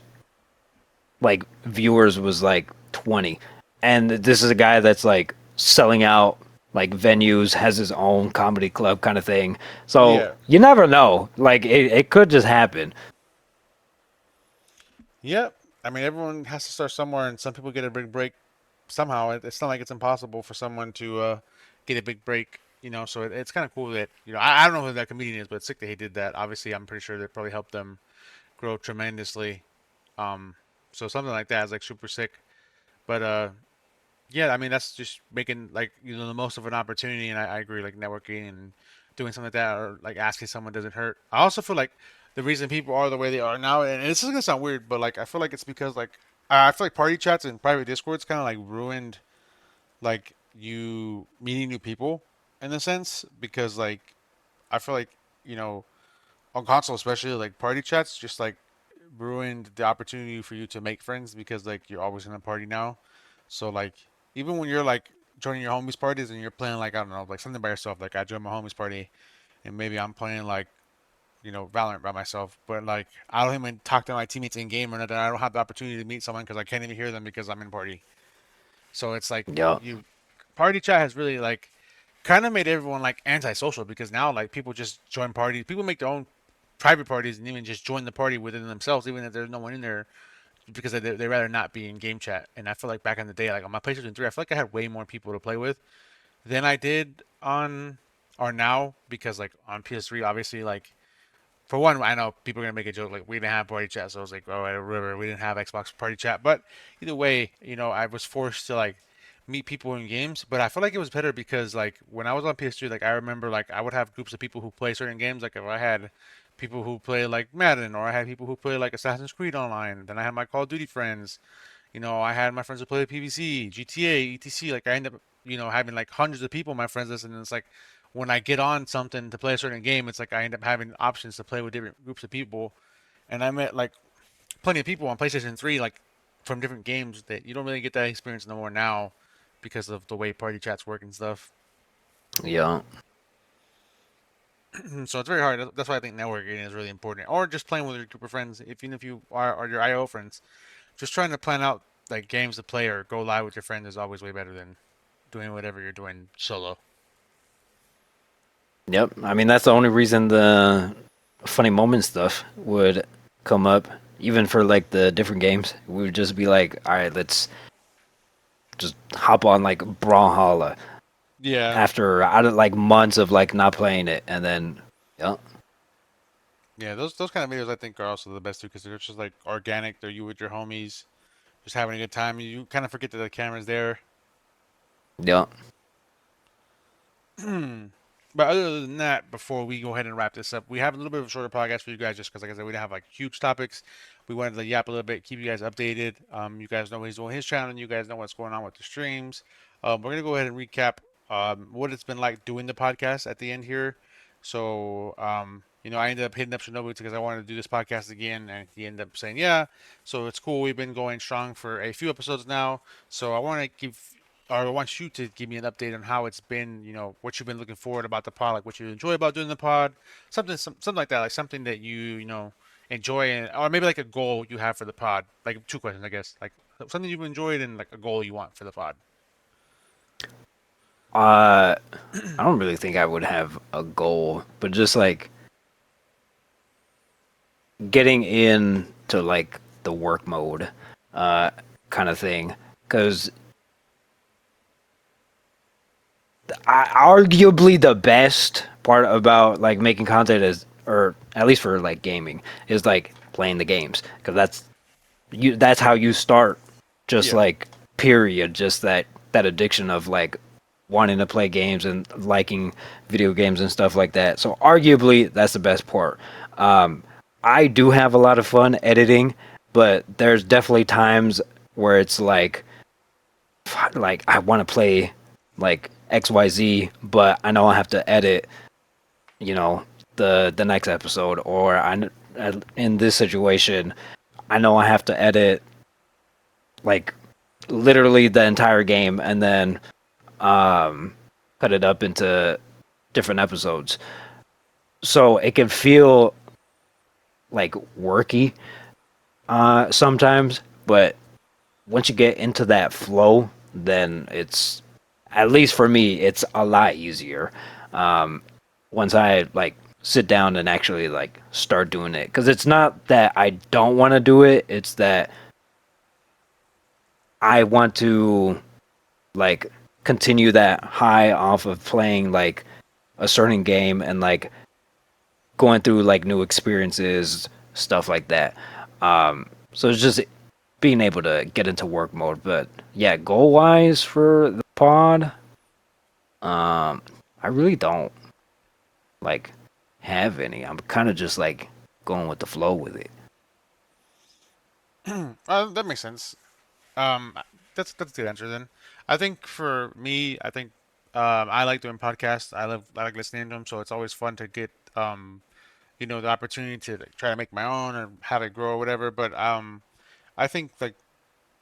Speaker 2: like viewers was like 20. And this is a guy that's like selling out like venues, has his own comedy club kind of thing. So
Speaker 1: Yeah.
Speaker 2: you never know. Like it could just happen.
Speaker 1: Yep. I mean, everyone has to start somewhere, and some people get a big break somehow. It's not like it's impossible for someone to get a big break. So it's kind of cool that I don't know who that comedian is, but it's sick that he did that. Obviously, I'm pretty sure that probably helped them grow tremendously. Um, so something like that is like super sick. But yeah, I mean that's just making like the most of an opportunity, and I agree. Like networking and doing something like that, or like asking someone doesn't hurt. I also feel like the reason people are the way they are now, and this is gonna sound weird, but like I feel like it's because like I feel like party chats and private discords kind of like ruined like you meeting new people in a sense because like I feel like you know on console especially like party chats just like ruined the opportunity for you to make friends because like you're always in a party now. So like even when you're like joining your homies parties and you're playing like I don't know like something by yourself, like I join my homies party and maybe I'm playing like Valorant by myself, but like I don't even talk to my teammates in game or nothing. I don't have the opportunity to meet someone because I can't even hear them because I'm in party. So it's like
Speaker 2: Yup.
Speaker 1: you party chat has really like kind of made everyone like antisocial because now like people just join parties. People make their own private parties and even just join the party within themselves, even if there's no one in there, because they rather not be in game chat. And I feel like back in the day, like on my PlayStation 3, I feel like I had way more people to play with than I did on or now because like on PS3, obviously like for one, I know people are gonna make a joke like we didn't have party chat, so I was like, oh, whatever, we didn't have Xbox party chat. But either way, I was forced to like meet people in games. But I feel like it was better because like when I was on PS3, like I remember like I would have groups of people who play certain games. Like if I had people who play like Madden, or I had people who play like Assassin's Creed Online, then I had my Call of Duty friends. I had my friends who play PVC, GTA, etc. Like I end up, having like hundreds of people, my friends list, and it's like when I get on something to play a certain game, it's like I end up having options to play with different groups of people, and I met like plenty of people on PlayStation 3, like from different games that you don't really get that experience no more now because of the way party chats work and stuff.
Speaker 2: Yup.
Speaker 1: So it's very hard. That's why I think networking is really important, or just playing with your group of friends, even if you are your IO friends. Just trying to plan out like games to play or go live with your friends is always way better than doing whatever you're doing solo.
Speaker 2: Yep. I mean, that's the only reason the funny moment stuff would come up, even for like the different games. We would just be like, all right, let's just hop on like Brawlhalla
Speaker 1: Yeah,
Speaker 2: after out of like months of like not playing it, and then, yeah,
Speaker 1: yeah. Those kind of videos I think are also the best too because they're just like organic. They're you with your homies, just having a good time. You kind of forget that the camera's there.
Speaker 2: yeah,
Speaker 1: But other than that, before we go ahead and wrap this up, we have a little bit of a shorter podcast for you guys just because, like I said, we don't have like huge topics. We wanted to yap a little bit, keep you guys updated. You guys know what he's doing his channel, and you guys know what's going on with the streams. We're gonna go ahead and recap what it's been like doing the podcast at the end here. So, I ended up hitting up Shinobi because I wanted to do this podcast again, and he ended up saying yeah. So it's cool. We've been going strong for a few episodes now. So I want to give or I want you to give me an update on how it's been, what you've been looking forward about the pod, like what you enjoy about doing the pod, something like that, like something that you enjoy, or maybe like a goal you have for the pod. Like two questions, I guess, like something you've enjoyed and like a goal you want for the pod.
Speaker 2: uh, I don't really think I would have a goal, but just like getting into like the work mode, uh, kind of thing. Because arguably the best part about like making content is, or at least for like gaming, is like playing the games. Because that's how you start. Just
Speaker 1: Yeah.
Speaker 2: like period. Just that addiction of like wanting to play games and liking video games and stuff like that. So arguably that's the best part. Um, I do have a lot of fun editing, but there's definitely times where it's like I want to play like XYZ, but I know I have to edit, you know, the next episode, or in this situation, I know I have to edit like literally the entire game and then um, cut it up into different episodes. So it can feel like worky sometimes, but once you get into that flow, then it's, at least for me, it's a lot easier. Um, Once I like sit down and actually like start doing it, because it's not that I don't want to do it; it's that I want to like continue that high off of playing like a certain game and like going through like new experiences, stuff like that. So it's just being able to get into work mode. But yeah, goal wise for the pod, I really don't like have any. I'm kind of just like going with the flow with it.
Speaker 1: That makes sense. Um, that's a good answer then. I think for me, I think I like doing podcasts. I like listening to them, so it's always fun to get the opportunity to like, try to make my own or have it grow or whatever. But I think like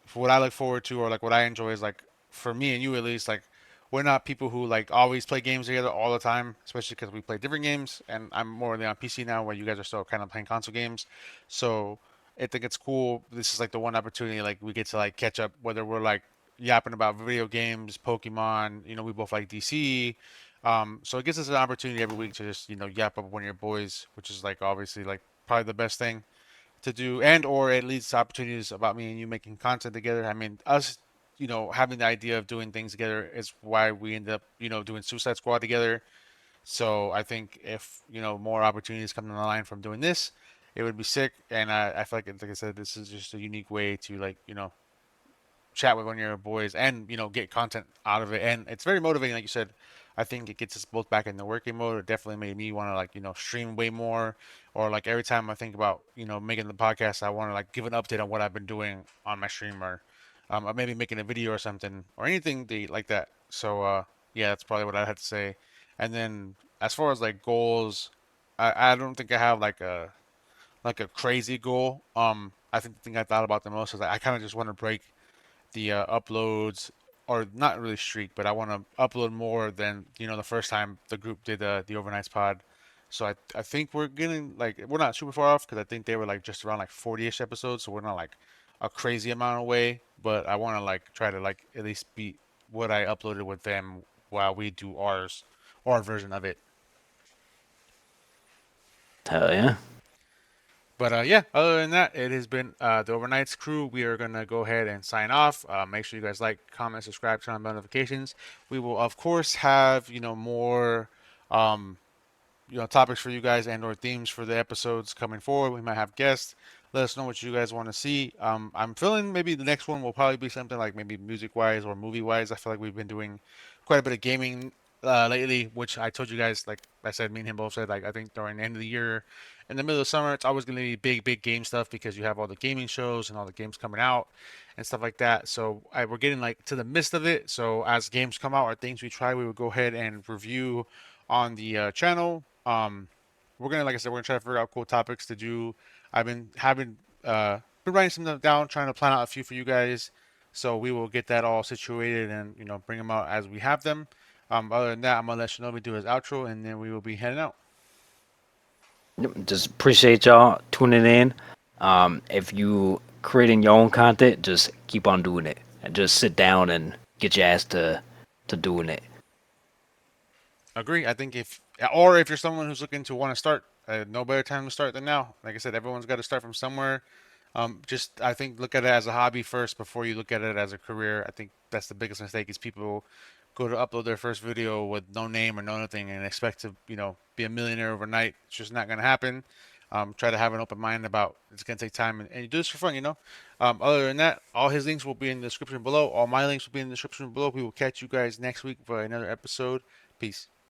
Speaker 1: for what I look forward to or like what I enjoy is like for me and you at least like we're not people who like always play games together all the time, especially because we play different games and I'm more on PC now where you guys are still kind of playing console games. So I think it's cool. This is like the one opportunity like we get to like catch up whether we're like yapping about video games, Pokemon, we both like DC. So it gives us an opportunity every week to just, yap up one of your boys, which is like obviously like probably the best thing to do and or at least opportunities about me and you making content together. I mean, us, having the idea of doing things together is why we end up, doing Suicide Squad together. So I think if, more opportunities come down the line from doing this, it would be sick. And I feel like I said, this is just a unique way to like, chat with one of your boys and get content out of it, and it's very motivating like you said. I think it gets us both back in the working mode. It definitely made me want to like stream way more, or like every time I think about making the podcast I want to like give an update on what I've been doing on my stream, or maybe making a video or something or anything like that. So yeah, that's probably what I had to say. And then as far as like goals, I don't think I have like a crazy goal. I think the thing I thought about the most is like, I kind of just want to break the uploads, or not really streak, but I want to upload more than the first time the group did the overnights pod. So I think we're getting like we're not super far off because I think they were like just around like 40-ish episodes, so we're not like a crazy amount away. But I want to like try to like at least beat what I uploaded with them while we do ours, our version of it.
Speaker 2: Hell yeah.
Speaker 1: But yeah, other than that, it has been the Overnights crew. We are going to go ahead and sign off. Make sure you guys like, comment, subscribe, turn on notifications. We will, of course, have, more um, topics for you guys and or themes for the episodes coming forward. We might have guests. Let us know what you guys want to see. I'm feeling maybe the next one will probably be something like maybe music wise or movie wise. I feel like we've been doing quite a bit of gaming lately, which I told you guys, like I said, me and him both said, like I think during the end of the year, in the middle of summer, it's always going to be big game stuff because you have all the gaming shows and all the games coming out and stuff like that. So we're getting like to the midst of it. So as games come out or things we try, we will go ahead and review on the channel. We're gonna, like I said, we're gonna try to figure out cool topics to do. I've been having been writing some stuff down, trying to plan out a few for you guys. So we will get that all situated and bring them out as we have them. Other than that, I'm gonna let Shinobi do his outro, and then we will be heading out.
Speaker 2: Just appreciate y'all tuning in. If you creating your own content, just keep on doing it and just sit down and get your ass to doing it.
Speaker 1: Agree. I think if you're someone who's looking to want to start, no better time to start than now. Like I said, everyone's got to start from somewhere. Just I think look at it as a hobby first before you look at it as a career. I think that's the biggest mistake is people go to upload their first video with no name or no nothing and expect to be a millionaire overnight. It's just not gonna happen. Try to have an open mind about it's gonna take time and you do this for fun. Other than that, all his links will be in the description below. All my links will be in the description below. We will catch you guys next week for another episode. Peace.